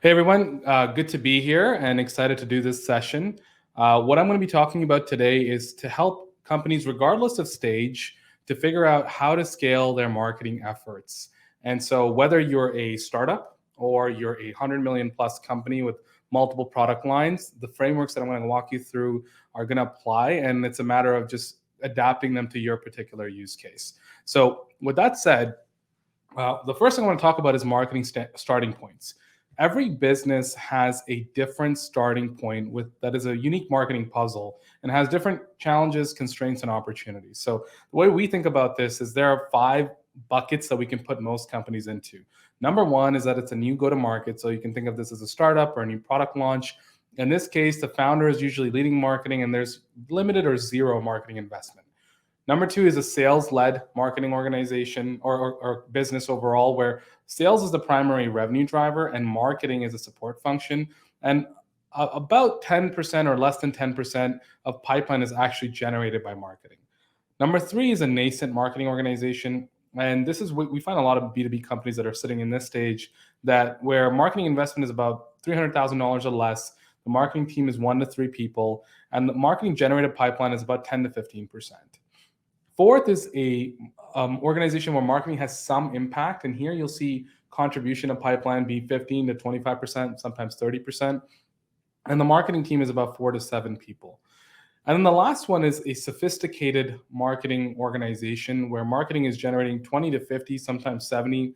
Hey everyone, good to be here and excited to do this session. What I'm going to be talking about today is to help companies, regardless of stage, to figure out how to scale their marketing efforts. And so, whether you're a startup or you're a 100 million plus company with multiple product lines, the frameworks that I'm going to walk you through are going to apply, and it's a matter of just adapting them to your particular use case. So, with that said, the first thing I want to talk about is marketing starting points. Every business has a different starting point with that is a unique marketing puzzle and has different challenges, constraints, and opportunities. So the way we think about this is there are five buckets that we can put most companies into. Number one is that it's a new go-to-market. So you can think of this as a startup or a new product launch. In this case, the founder is usually leading marketing and there's limited or zero marketing investment. Number two is a sales-led marketing organization or business overall, where sales is the primary revenue driver and marketing is a support function. And about 10% or less than 10% of pipeline is actually generated by marketing. Number three is a nascent marketing organization. And this is what we find a lot of B2B companies that are sitting in this stage that where marketing investment is about $300,000 or less. The marketing team is 1 to 3 people, and the marketing generated pipeline is about 10 to 15%. Fourth is a organization where marketing has some impact, and here you'll see contribution of pipeline be 15 to 25%, sometimes 30%, and the marketing team is about 4 to 7 people. And then the last one is a sophisticated marketing organization where marketing is generating 20 to 50, sometimes 70%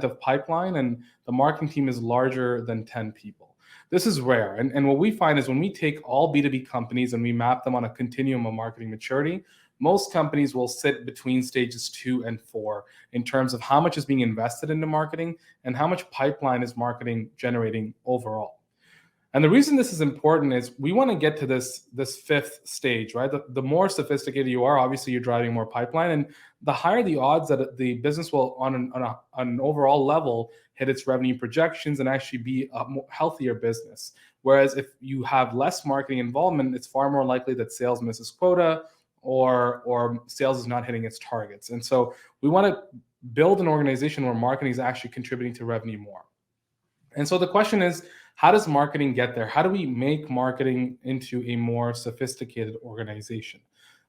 of pipeline, and the marketing team is larger than 10 people. This is rare. And what we find is when we take all B2B companies and we map them on a continuum of marketing maturity, most companies will sit between stages 2 and 4 in terms of how much is being invested into marketing and how much pipeline is marketing generating overall. And the reason this is important is we want to get to this fifth stage, right? The more sophisticated you are, obviously you're driving more pipeline, and the higher the odds that the business will, on an overall level, hit its revenue projections and actually be a more healthier business. Whereas if you have less marketing involvement, it's far more likely that sales misses quota or sales is not hitting its targets. And so we want to build an organization where marketing is actually contributing to revenue more. And so the question is, how does marketing get there? How do we make marketing into a more sophisticated organization?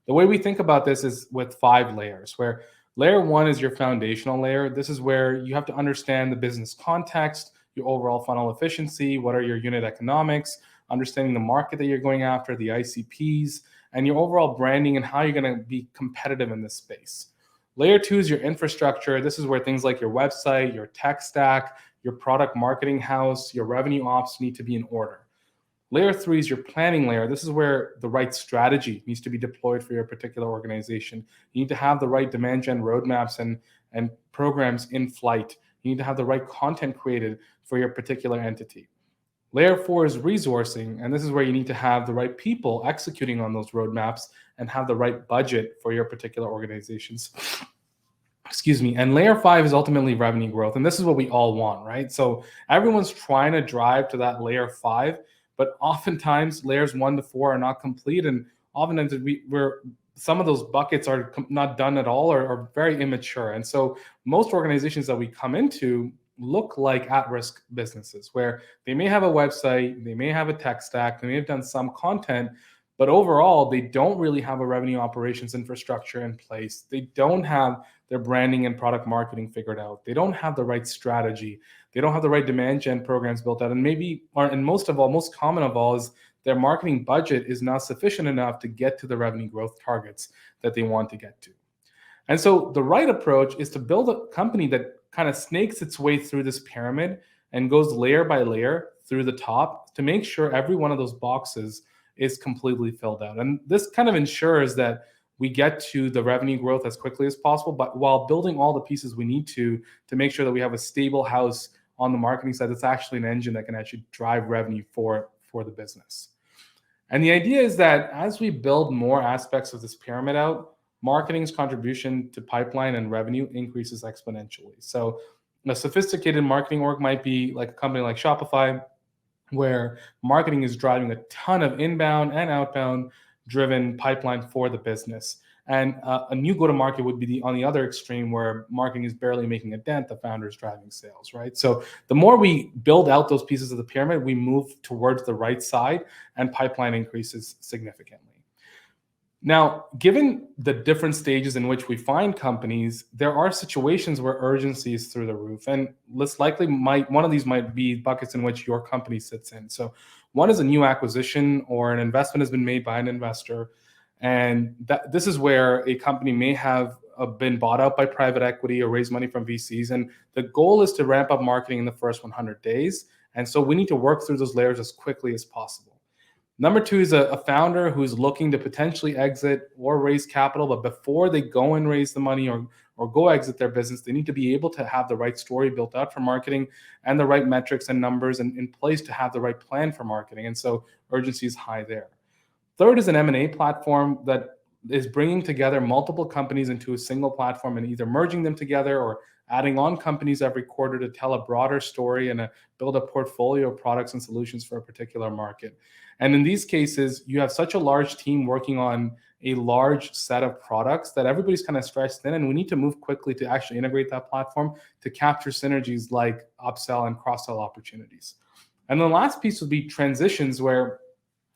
The way we think about this is with 5 layers, where layer 1 is your foundational layer. This is where you have to understand the business context, your overall funnel efficiency, what are your unit economics, understanding the market that you're going after, the ICPs, and your overall branding and how you're going to be competitive in this space. Layer 2 is your infrastructure. This is where things like your website, your tech stack, your product marketing house, your revenue ops need to be in order. Layer 3 is your planning layer. This is where the right strategy needs to be deployed for your particular organization. You need to have the right demand gen roadmaps and programs in flight. You need to have the right content created for your particular entity. Layer 4 is resourcing, and this is where you need to have the right people executing on those roadmaps and have the right budget for your particular organizations. Excuse me. And layer 5 is ultimately revenue growth, and this is what we all want, right? So everyone's trying to drive to that layer 5, but oftentimes layers 1 to 4 are not complete, and oftentimes some of those buckets are not done at all or very immature. And so most organizations that we come into look like at-risk businesses where they may have a website, they may have a tech stack, they may have done some content, but overall, they don't really have a revenue operations infrastructure in place. They don't have their branding and product marketing figured out. They don't have the right strategy. They don't have the right demand gen programs built out. And most common of all is their marketing budget is not sufficient enough to get to the revenue growth targets that they want to get to. And so the right approach is to build a company that kind of snakes its way through this pyramid and goes layer by layer through the top to make sure every one of those boxes is completely filled out. And this kind of ensures that we get to the revenue growth as quickly as possible, but while building all the pieces we need to make sure that we have a stable house on the marketing side that's actually an engine that can actually drive revenue for the business. And the idea is that as we build more aspects of this pyramid out, marketing's contribution to pipeline and revenue increases exponentially. So a sophisticated marketing org might be like a company like Shopify, where marketing is driving a ton of inbound and outbound driven pipeline for the business. And a new go-to-market would be on the other extreme, where marketing is barely making a dent, the founder is driving sales, right? So the more we build out those pieces of the pyramid, we move towards the right side, and pipeline increases significantly. Now, given the different stages in which we find companies, there are situations where urgency is through the roof, and less likely one of these might be buckets in which your company sits in. So one is a new acquisition, or an investment has been made by an investor, and this is where a company may have been bought out by private equity or raised money from VCs, and the goal is to ramp up marketing in the first 100 days. And so we need to work through those layers as quickly as possible. Number two is a founder who's looking to potentially exit or raise capital, but before they go and raise the money or go exit their business, they need to be able to have the right story built out for marketing and the right metrics and numbers in place to have the right plan for marketing. And so urgency is high there. Third is an M&A platform that is bringing together multiple companies into a single platform and either merging them together or adding on companies every quarter to tell a broader story and build a portfolio of products and solutions for a particular market. And in these cases, you have such a large team working on a large set of products that everybody's kind of stretched thin, and we need to move quickly to actually integrate that platform to capture synergies like upsell and cross-sell opportunities. And the last piece would be transitions, where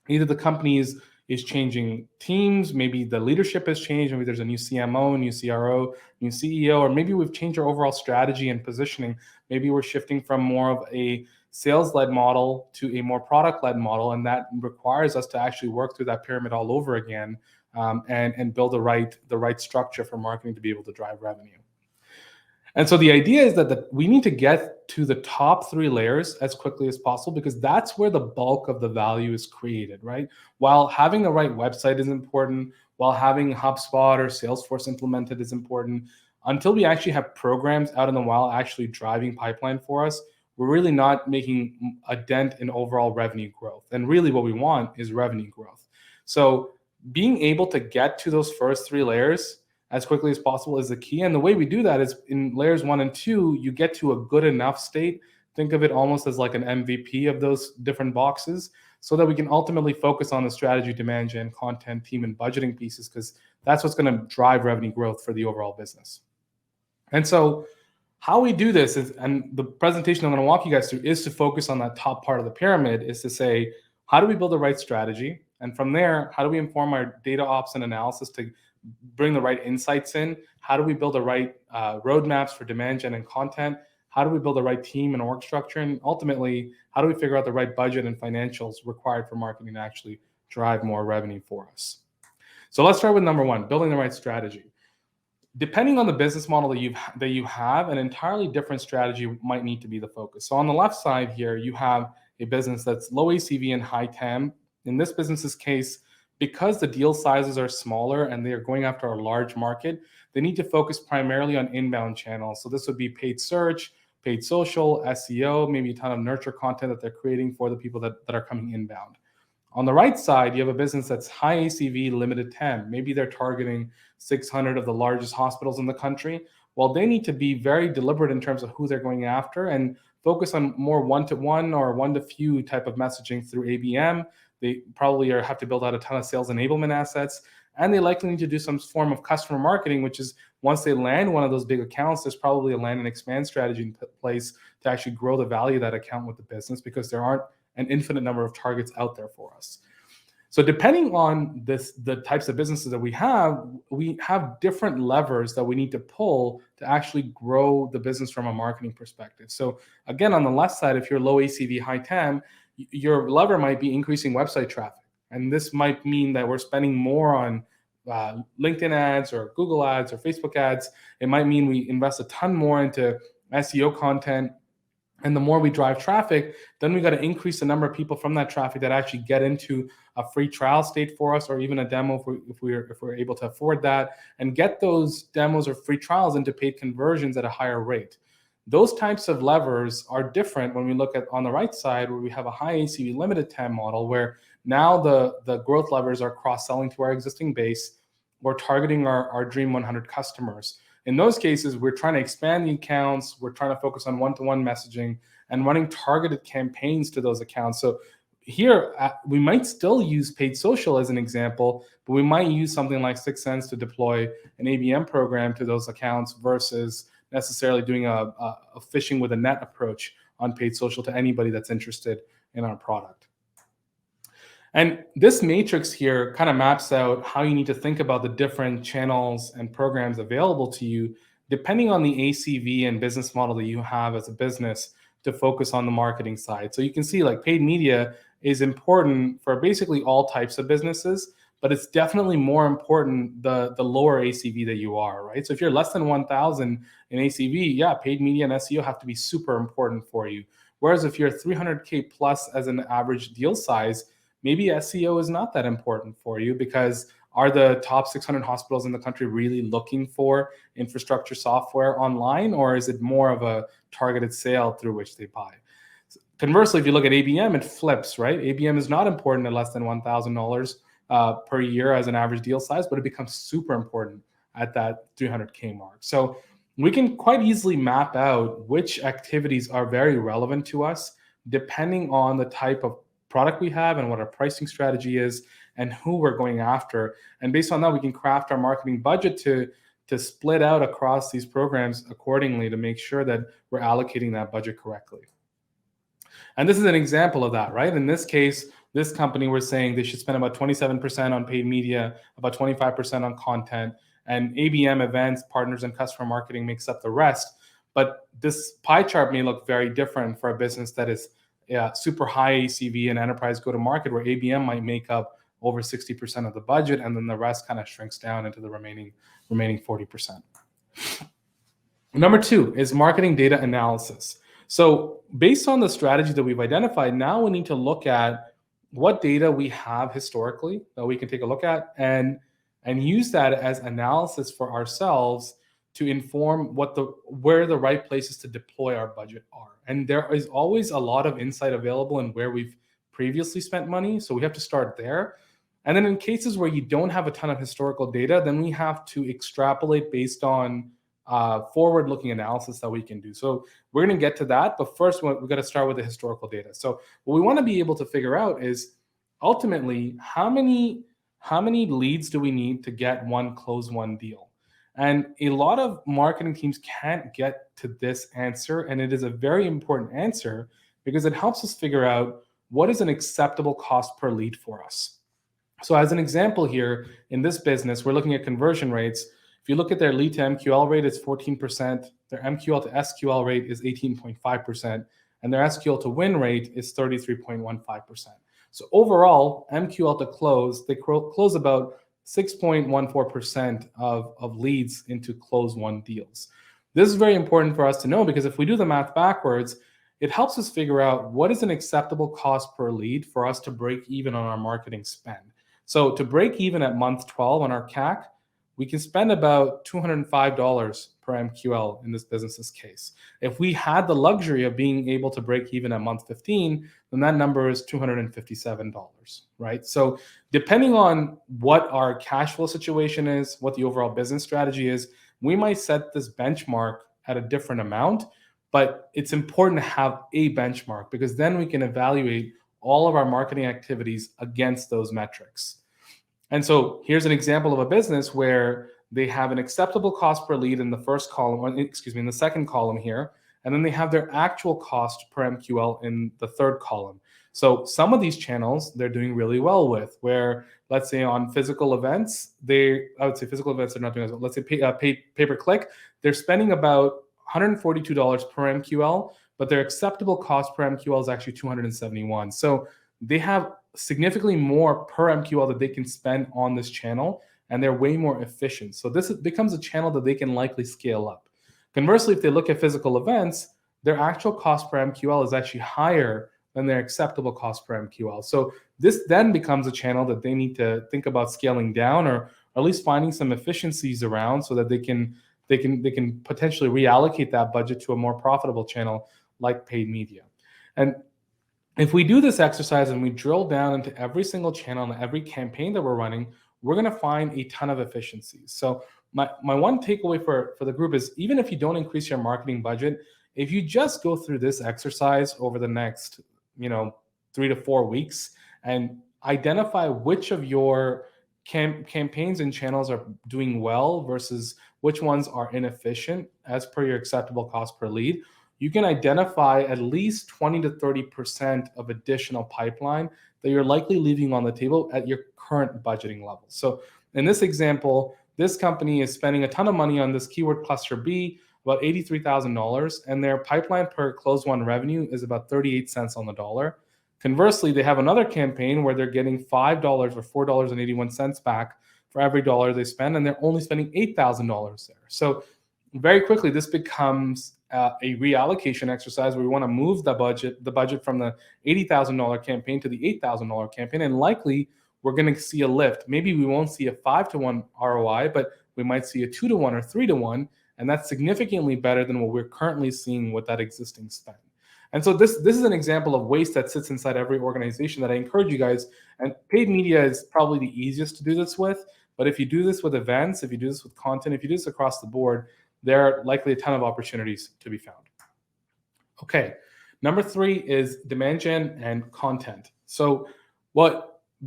either the company is changing teams, maybe the leadership has changed, maybe there's a new CMO, new CRO, new CEO, or maybe we've changed our overall strategy and positioning. Maybe we're shifting from more of a sales-led model to a more product-led model, and that requires us to actually work through that pyramid all over again, and build the right structure for marketing to be able to drive revenue. And so the idea is that we need to get to the top three layers as quickly as possible, because that's where the bulk of the value is created, right? While having the right website is important, while having HubSpot or Salesforce implemented is important, until we actually have programs out in the wild actually driving pipeline for us, we're really not making a dent in overall revenue growth. And really what we want is revenue growth. So being able to get to those first three layers as quickly as possible is the key. And the way we do that is in layers 1 and 2, you get to a good enough state. Think of it almost as like an MVP of those different boxes, so that we can ultimately focus on the strategy, demand gen, content, team, and budgeting pieces, because that's what's going to drive revenue growth for the overall business. And so how we do this is, and the presentation I'm going to walk you guys through, is to focus on that top part of the pyramid, is to say, how do we build the right strategy? And from there, how do we inform our data ops and analysis to bring the right insights in? How do we build the right roadmaps for demand gen and content? How do we build the right team and org structure? And ultimately, how do we figure out the right budget and financials required for marketing to actually drive more revenue for us? So let's start with number 1, building the right strategy. Depending on the business model that you have, an entirely different strategy might need to be the focus. So on the left side here, you have a business that's low ACV and high TAM. In this business's case, because the deal sizes are smaller and they are going after a large market, they need to focus primarily on inbound channels. So this would be paid search, paid social, SEO, maybe a ton of nurture content that they're creating for the people that are coming inbound. On the right side, you have a business that's high ACV, limited TAM. Maybe they're targeting 600 of the largest hospitals in the country. Well, they need to be very deliberate in terms of who they're going after and focus on more one-to-one or one-to-few type of messaging through ABM. They probably have to build out a ton of sales enablement assets, and they likely need to do some form of customer marketing, which is once they land one of those big accounts, there's probably a land and expand strategy in place to actually grow the value of that account with the business, because there aren't an infinite number of targets out there for us. So depending on the types of businesses that we have different levers that we need to pull to actually grow the business from a marketing perspective. So again, on the left side, if you're low ACV, high TAM, your lever might be increasing website traffic. And this might mean that we're spending more on LinkedIn ads or Google ads or Facebook ads. It might mean we invest a ton more into SEO content. And the more we drive traffic, then we got to increase the number of people from that traffic that actually get into a free trial state for us, or even a demo if we're able to afford that, and get those demos or free trials into paid conversions at a higher rate. Those types of levers are different when we look at on the right side, where we have a high ACV limited TAM model, where now the growth levers are cross-selling to our existing base or targeting our Dream 100 customers. In those cases, we're trying to expand the accounts, we're trying to focus on one-to-one messaging and running targeted campaigns to those accounts. So here, we might still use paid social as an example, but we might use something like 6sense to deploy an ABM program to those accounts versus necessarily doing a fishing with a net approach on paid social to anybody that's interested in our product. And this matrix here kind of maps out how you need to think about the different channels and programs available to you, depending on the ACV and business model that you have as a business to focus on the marketing side. So you can see like paid media is important for basically all types of businesses, but it's definitely more important the lower ACV that you are, right? So if you're less than 1,000 in ACV, yeah, paid media and SEO have to be super important for you. Whereas if you're 300K plus as an average deal size, maybe SEO is not that important for you, because are the top 600 hospitals in the country really looking for infrastructure software online, or is it more of a targeted sale through which they buy? Conversely, if you look at ABM, it flips, right? ABM is not important at less than $1,000 per year as an average deal size, but it becomes super important at that 300K mark. So we can quite easily map out which activities are very relevant to us depending on the type of product we have and what our pricing strategy is and who we're going after. And based on that, we can craft our marketing budget to split out across these programs accordingly to make sure that we're allocating that budget correctly. And this is an example of that, right? In this case, this company, we're saying they should spend about 27% on paid media, about 25% on content, and ABM, events, partners, and customer marketing makes up the rest. But this pie chart may look very different for a business that is super high ACV and enterprise go-to-market, where ABM might make up over 60% of the budget, and then the rest kind of shrinks down into the remaining 40%. Number two is marketing data analysis. So based on the strategy that we've identified, now we need to look at what data we have historically that we can take a look at and use that as analysis for ourselves to inform where the right places to deploy our budget are. And there is always a lot of insight available in where we've previously spent money. So we have to start there. And then in cases where you don't have a ton of historical data, then we have to extrapolate based on forward-looking analysis that we can do. So we're going to get to that, but first we've got to start with the historical data. So what we want to be able to figure out is ultimately how many leads do we need to get close one deal? And a lot of marketing teams can't get to this answer, and it is a very important answer because it helps us figure out what is an acceptable cost per lead for us. So as an example here, in this business, we're looking at conversion rates. If you look at their lead to MQL rate, it's 14%. Their MQL to SQL rate is 18.5%. And their SQL to win rate is 33.15%. So overall, MQL to close, they close about 6.14% of leads into close one deals. This is very important for us to know, because if we do the math backwards, it helps us figure out what is an acceptable cost per lead for us to break even on our marketing spend. So to break even at month 12 on our CAC, we can spend about $205 per MQL in this business's case. If we had the luxury of being able to break even at month 15, then that number is $257, right? So depending on what our cash flow situation is, what the overall business strategy is, we might set this benchmark at a different amount, but it's important to have a benchmark, because then we can evaluate all of our marketing activities against those metrics. And so here's an example of a business where they have an acceptable cost per lead in the first column, or in the second column here, and then they have their actual cost per MQL in the third column. So some of these channels they're doing really well with, where let's say on physical events, I would say physical events are not doing as well. Let's say pay-per-click, they're spending about $142 per MQL, but their acceptable cost per MQL is actually $271. So they have significantly more per MQL that they can spend on this channel, and they're way more efficient. So this becomes a channel that they can likely scale up. Conversely, if they look at physical events, their actual cost per MQL is actually higher than their acceptable cost per MQL. So this then becomes a channel that they need to think about scaling down, or at least finding some efficiencies around, so that they can potentially reallocate that budget to a more profitable channel like paid media. And if we do this exercise and we drill down into every single channel and every campaign that we're running, we're going to find a ton of efficiencies. So my one takeaway for the group is, even if you don't increase your marketing budget, if you just go through this exercise over the next 3 3 to 4 weeks and identify which of your campaigns and channels are doing well versus which ones are inefficient as per your acceptable cost per lead. You can identify at least 20 to 30% of additional pipeline that you're likely leaving on the table at your current budgeting level. So in this example, this company is spending a ton of money on this keyword cluster B, about $83,000, and their pipeline per closed won revenue is about 38 cents on the dollar. Conversely, they have another campaign where they're getting $5 or $4.81 back for every dollar they spend, and they're only spending $8,000 there. So very quickly, this becomes a reallocation exercise where we want to move the budget from the $80,000 campaign to the $8,000 campaign, and likely we're going to see a lift. Maybe we won't see a 5-to-1 ROI, but we might see a 2-to-1 or 3-to-1, and that's significantly better than what we're currently seeing with that existing spend. And so this is an example of waste that sits inside every organization that I encourage you guys. And paid media is probably the easiest to do this with. But if you do this with events, if you do this with content, if you do this across the board, there are likely a ton of opportunities to be found. Okay, number 3 is demand gen and content. So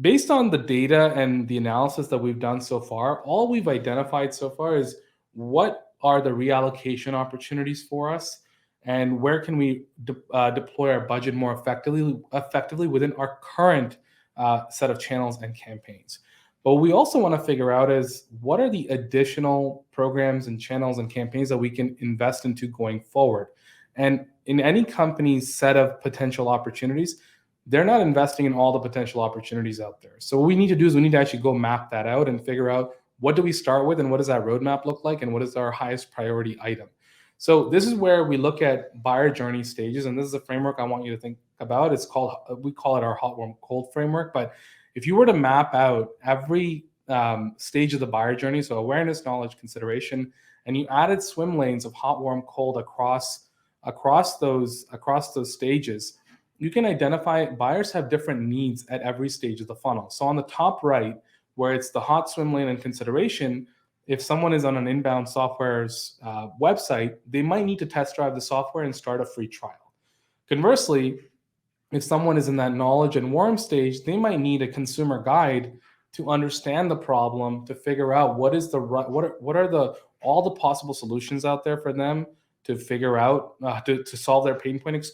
based on the data and the analysis that we've done so far, all we've identified so far is what are the reallocation opportunities for us, and where can we deploy our budget more effectively within our current set of channels and campaigns. But what we also want to figure out is what are the additional programs and channels and campaigns that we can invest into going forward. And in any company's set of potential opportunities, they're not investing in all the potential opportunities out there. So what we need to do is we need to actually go map that out and figure out what do we start with and what does that roadmap look like and what is our highest priority item. So this is where we look at buyer journey stages, and this is a framework I want you to think about. We call it our hot, warm, cold framework. But if you were to map out every stage of the buyer journey, so awareness, knowledge, consideration, and you added swim lanes of hot, warm, cold across those stages, you can identify buyers have different needs at every stage of the funnel. So on the top right, where it's the hot swim lane and consideration, if someone is on an inbound software's website, they might need to test drive the software and start a free trial. Conversely, if someone is in that knowledge and warm stage, they might need a consumer guide to understand the problem, to figure out what are all the possible solutions out there for them to figure out to solve their pain point,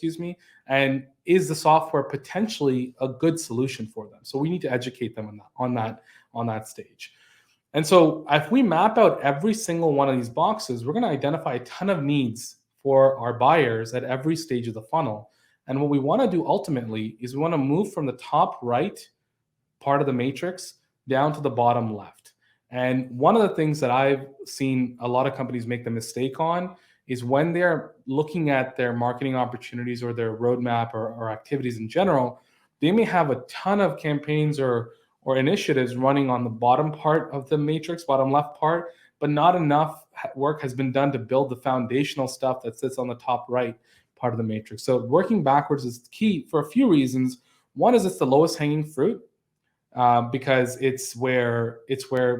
and is the software potentially a good solution for them? So we need to educate them on that stage. And so if we map out every single one of these boxes, we're going to identify a ton of needs for our buyers at every stage of the funnel. And what we want to do ultimately is we want to move from the top right part of the matrix down to the bottom left. And one of the things that I've seen a lot of companies make the mistake on is when they're looking at their marketing opportunities or their roadmap or activities in general, they may have a ton of campaigns or initiatives running on the bottom part of the matrix, bottom left part, but not enough work has been done to build the foundational stuff that sits on the top right part of the matrix. So working backwards is key for a few reasons. One is it's the lowest hanging fruit because it's where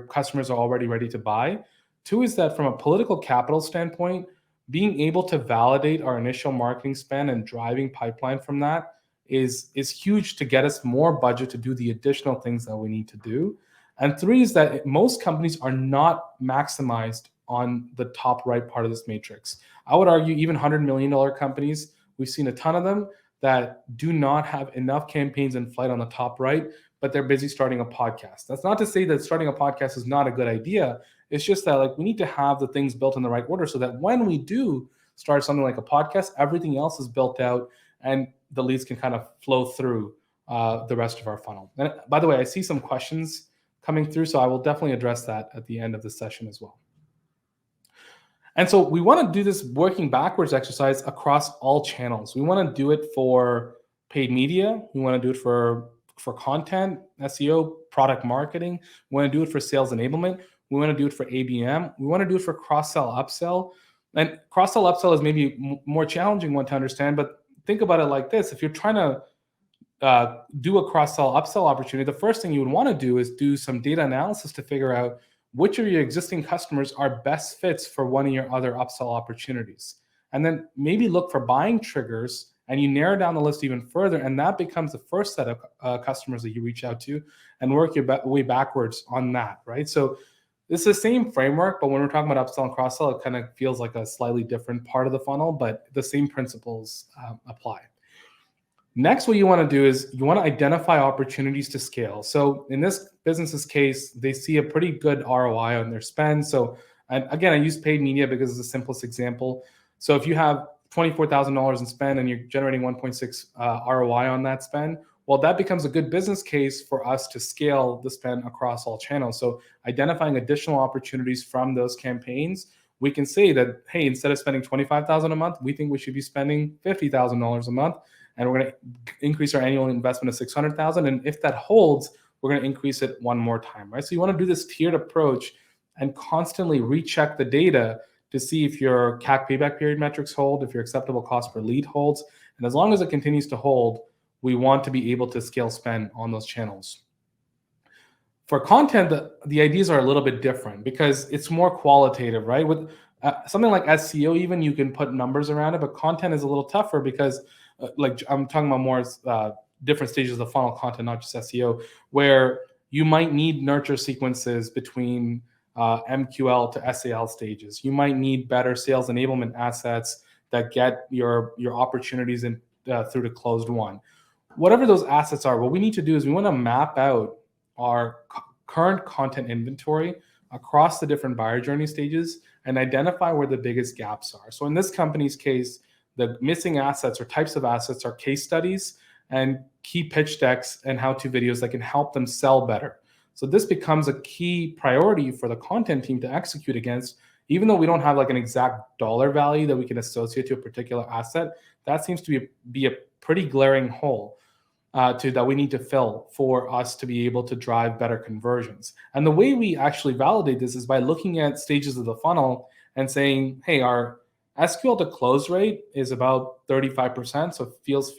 customers are already ready to buy. 2 is that from a political capital standpoint, being able to validate our initial marketing spend and driving pipeline from that is huge to get us more budget to do the additional things that we need to do. And 3 is that most companies are not maximized on the top right part of this matrix. I would argue even $100 million companies, we've seen a ton of them that do not have enough campaigns in flight on the top right, but they're busy starting a podcast. That's not to say that starting a podcast is not a good idea. It's just that we need to have the things built in the right order so that when we do start something like a podcast, everything else is built out and the leads can kind of flow through the rest of our funnel. And by the way, I see some questions coming through, so I will definitely address that at the end of the session as well. And so we want to do this working backwards exercise across all channels. We want to do it for paid media. We want to do it for content, SEO, product marketing. We want to do it for sales enablement. We want to do it for ABM. We want to do it for cross-sell, upsell. And cross-sell, upsell is maybe more challenging one to understand, but think about it like this. If you're trying to do a cross-sell, upsell opportunity, the first thing you would want to do is do some data analysis to figure out which of your existing customers are best fits for one of your other upsell opportunities. And then maybe look for buying triggers and you narrow down the list even further, and that becomes the first set of customers that you reach out to, and work your way backwards on that, right? So it's the same framework, but when we're talking about upsell and cross-sell, it kind of feels like a slightly different part of the funnel, but the same principles apply. Next, what you want to do is you want to identify opportunities to scale. So in this business's case, they see a pretty good ROI on their spend. So, and again, I use paid media because it's the simplest example. So if you have $24,000 in spend and you're generating 1.6 ROI on that spend, well, that becomes a good business case for us to scale the spend across all channels. So identifying additional opportunities from those campaigns, we can say that, hey, instead of spending $25,000 a month, we think we should be spending $50,000 a month, and we're going to increase our annual investment to $600,000. And if that holds, we're going to increase it one more time, right? So you want to do this tiered approach and constantly recheck the data to see if your CAC payback period metrics hold, if your acceptable cost per lead holds. And as long as it continues to hold, we want to be able to scale spend on those channels. For content, the ideas are a little bit different because it's more qualitative, right? With something like SEO, even you can put numbers around it, but content is a little tougher because like I'm talking about more different stages of the funnel content, not just SEO, where you might need nurture sequences between MQL to SAL stages. You might need better sales enablement assets that get your opportunities in through to closed one. Whatever those assets are, what we need to do is we want to map out our current content inventory across the different buyer journey stages and identify where the biggest gaps are. So in this company's case, the missing assets or types of assets are case studies and key pitch decks and how-to videos that can help them sell better. So this becomes a key priority for the content team to execute against. Even though we don't have like an exact dollar value that we can associate to a particular asset, that seems to be a pretty glaring hole that we need to fill for us to be able to drive better conversions. And the way we actually validate this is by looking at stages of the funnel and saying, hey, our SQL to close rate is about 35%, so it feels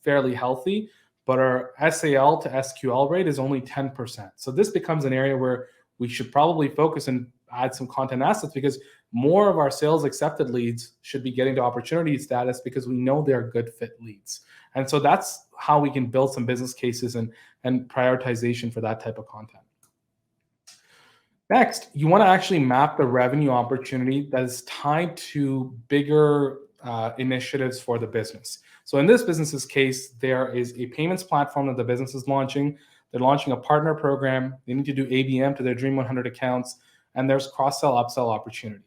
fairly healthy, but our SAL to SQL rate is only 10%. So this becomes an area where we should probably focus and add some content assets, because more of our sales accepted leads should be getting to opportunity status because we know they're good fit leads. And so that's how we can build some business cases and prioritization for that type of content. Next, you want to actually map the revenue opportunity that is tied to bigger initiatives for the business. So in this business's case, there is a payments platform that the business is launching. They're launching a partner program. They need to do ABM to their Dream 100 accounts, and there's cross-sell, upsell opportunity.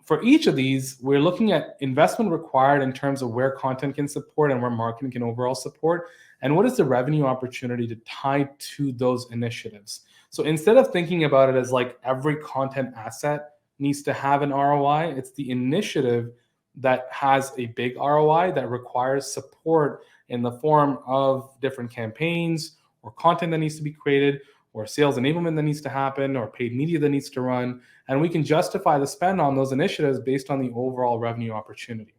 For each of these, we're looking at investment required in terms of where content can support and where marketing can overall support, and what is the revenue opportunity to tie to those initiatives. So instead of thinking about it as like every content asset needs to have an ROI, it's the initiative that has a big ROI that requires support in the form of different campaigns or content that needs to be created, or sales enablement that needs to happen, or paid media that needs to run. And we can justify the spend on those initiatives based on the overall revenue opportunity.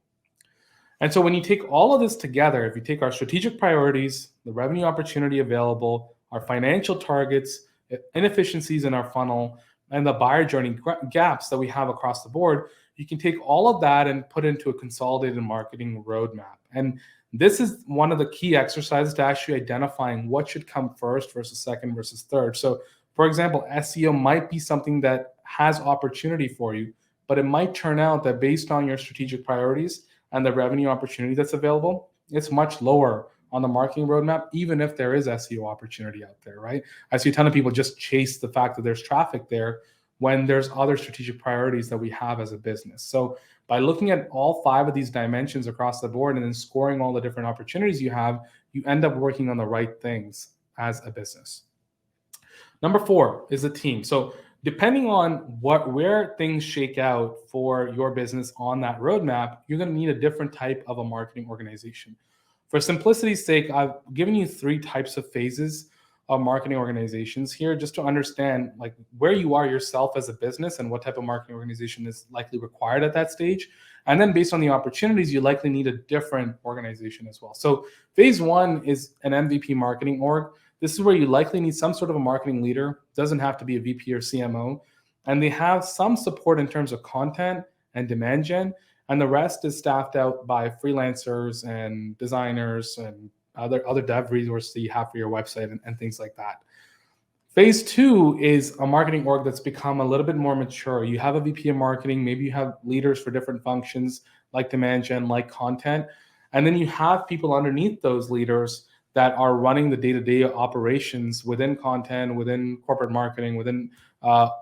And so when you take all of this together, if you take our strategic priorities, the revenue opportunity available, our financial targets, inefficiencies in our funnel, and the buyer journey gaps that we have across the board, you can take all of that and put into a consolidated marketing roadmap. And this is one of the key exercises to actually identifying what should come first versus second versus third. So for example, SEO might be something that has opportunity for you, but it might turn out that based on your strategic priorities and the revenue opportunity that's available, it's much lower on the marketing roadmap, even if there is SEO opportunity out there, right? I see a ton of people just chase the fact that there's traffic there when there's other strategic priorities that we have as a business. So by looking at all 5 of these dimensions across the board and then scoring all the different opportunities you have, you end up working on the right things as a business. Number 4 is the team. So depending on where things shake out for your business on that roadmap, you're going to need a different type of a marketing organization. For simplicity's sake, I've given you 3 types of phases of marketing organizations here, just to understand like where you are yourself as a business and what type of marketing organization is likely required at that stage. And then based on the opportunities, you likely need a different organization as well. So phase 1 is an MVP marketing org. This is where you likely need some sort of a marketing leader. Doesn't have to be a VP or CMO. And they have some support in terms of content and demand gen. and the rest is staffed out by freelancers and designers and other dev resources that you have for your website and things like that. Phase two is a marketing org that's become a little bit more mature. You have a VP of marketing, maybe you have leaders for different functions like demand gen, like content, and then you have people underneath those leaders that are running the day-to-day operations within content, within corporate marketing, within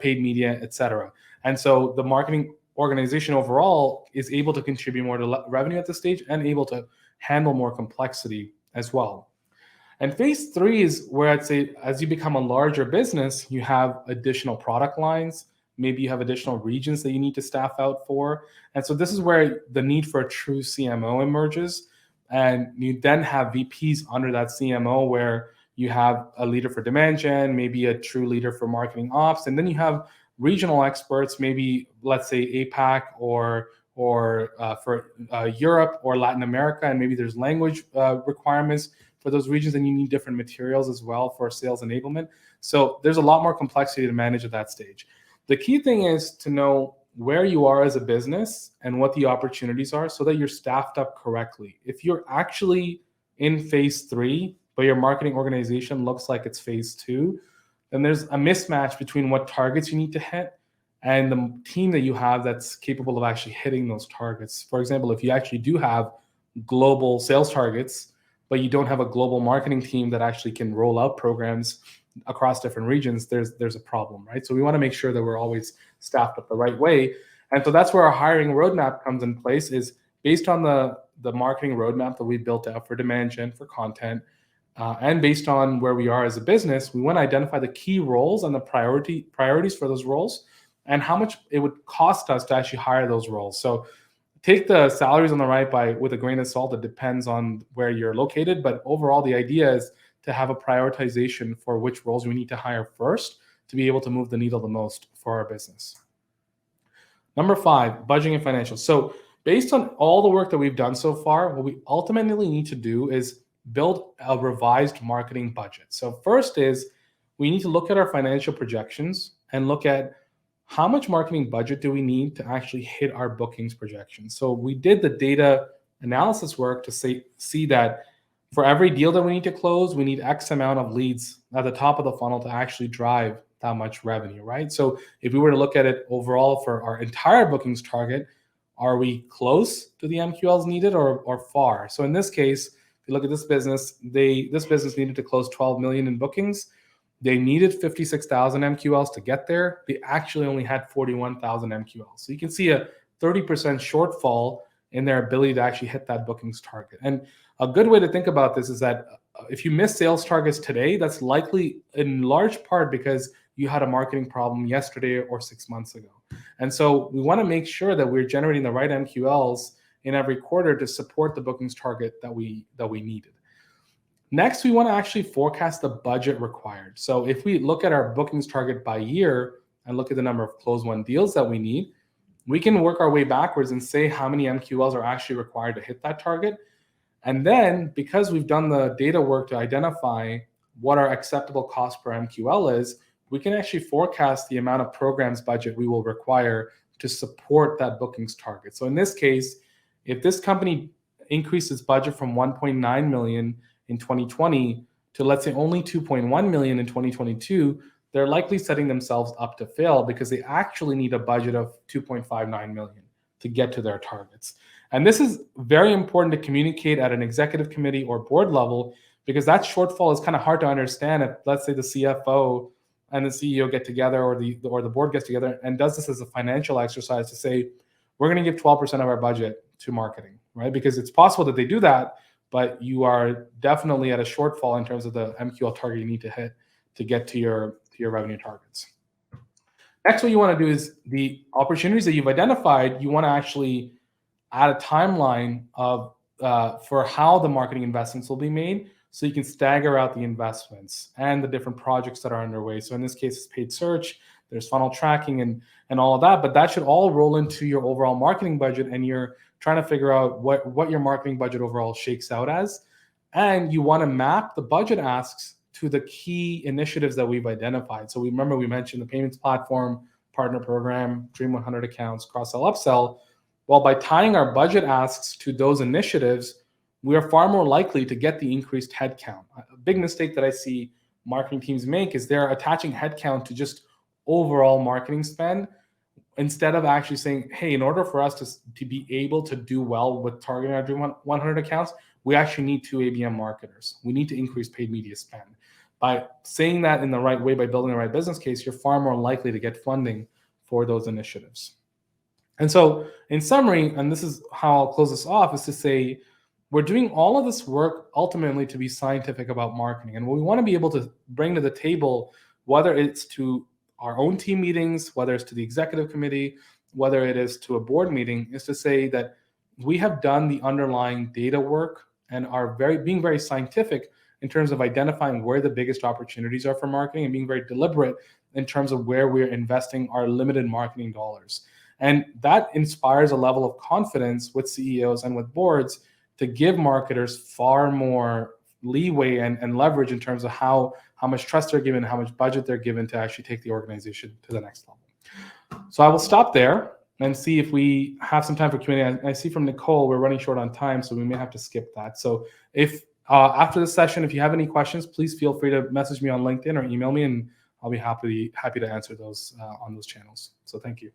paid media, etc. And so the marketing organization overall is able to contribute more to revenue at this stage and able to handle more complexity as well. And phase three is where I'd say as you become a larger business, you have additional product lines. Maybe you have additional regions that you need to staff out for. And so this is where the need for a true CMO emerges. And you then have VPs under that CMO where you have a leader for demand gen, maybe a true leader for marketing ops. And then you have regional experts, maybe let's say APAC or for Europe or Latin America. And maybe there's language requirements for those regions, and you need different materials as well for sales enablement. So there's a lot more complexity to manage at that stage. The key thing is to know where you are as a business and what the opportunities are so that you're staffed up correctly. If you're actually in phase three, but your marketing organization looks like it's phase two, then there's a mismatch between what targets you need to hit and the team that you have that's capable of actually hitting those targets. For example, if you actually do have global sales targets, but you don't have a global marketing team that actually can roll out programs across different regions, there's a problem, right? So we want to make sure that we're always staffed up the right way. And so that's where our hiring roadmap comes in place, is based on the marketing roadmap that we built out for demand gen, for content, and based on where we are as a business, we want to identify the key roles and the priorities for those roles and how much it would cost us to actually hire those roles. So take the salaries on the right with a grain of salt. It depends on where you're located, but overall the idea is to have a prioritization for which roles we need to hire first to be able to move the needle the most for our business. Number 5, budgeting and financials. So based on all the work that we've done so far, what we ultimately need to do is build a revised marketing budget. So first is we need to look at our financial projections and look at how much marketing budget do we need to actually hit our bookings projections. So we did the data analysis work to see that for every deal that we need to close, we need X amount of leads at the top of the funnel to actually drive that much revenue, right? So if we were to look at it overall for our entire bookings target, are we close to the MQLs needed or far? So in this case, if you look at this business, this business needed to close 12 million in bookings. They needed 56,000 MQLs to get there. They actually only had 41,000 MQLs. So you can see a 30% shortfall in their ability to actually hit that bookings target. And a good way to think about this is that if you miss sales targets today, that's likely in large part because you had a marketing problem yesterday or 6 months ago. And so we want to make sure that we're generating the right MQLs in every quarter to support the bookings target that we needed. Next, we want to actually forecast the budget required. So if we look at our bookings target by year and look at the number of closed won deals that we need, we can work our way backwards and say how many MQLs are actually required to hit that target. And then because we've done the data work to identify what our acceptable cost per MQL is, we can actually forecast the amount of programs budget we will require to support that bookings target. So in this case, if this company increases budget from 1.9 million in 2020 to, let's say, only 2.1 million in 2022, they're likely setting themselves up to fail because they actually need a budget of 2.59 million to get to their targets. And this is very important to communicate at an executive committee or board level, because that shortfall is kind of hard to understand if, let's say, the CFO and the CEO get together or the board gets together and does this as a financial exercise to say, we're going to give 12% of our budget to marketing, right? Because it's possible that they do that, but you are definitely at a shortfall in terms of the MQL target you need to hit to get to your revenue targets. Next, what you want to do is the opportunities that you've identified, you want to actually add a timeline of for how the marketing investments will be made, so you can stagger out the investments and the different projects that are underway. So in this case, it's paid search, there's funnel tracking and all of that, but that should all roll into your overall marketing budget, and you're trying to figure out what your marketing budget overall shakes out as. And you want to map the budget asks to the key initiatives that we've identified. So we mentioned the payments platform, partner program, Dream 100 accounts, cross-sell, upsell. Well, by tying our budget asks to those initiatives, we are far more likely to get the increased headcount. A big mistake that I see marketing teams make is they're attaching headcount to just overall marketing spend instead of actually saying, hey, in order for us to be able to do well with targeting our Dream 100 accounts, we actually need 2 ABM marketers. We need to increase paid media spend. By saying that in the right way, by building the right business case, you're far more likely to get funding for those initiatives. And so, in summary, and this is how I'll close this off, is to say we're doing all of this work ultimately to be scientific about marketing. And what we want to be able to bring to the table, whether it's to our own team meetings, whether it's to the executive committee, whether it is to a board meeting, is to say that we have done the underlying data work and are being very scientific in terms of identifying where the biggest opportunities are for marketing and being very deliberate in terms of where we're investing our limited marketing dollars. And that inspires a level of confidence with CEOs and with boards to give marketers far more leeway and leverage in terms of how much trust they're given, how much budget they're given to actually take the organization to the next level. So I will stop there and see if we have some time for Q&A. I see from Nicole, we're running short on time, so we may have to skip that. So if after the session, if you have any questions, please feel free to message me on LinkedIn or email me, and I'll be happy to answer those on those channels. So thank you.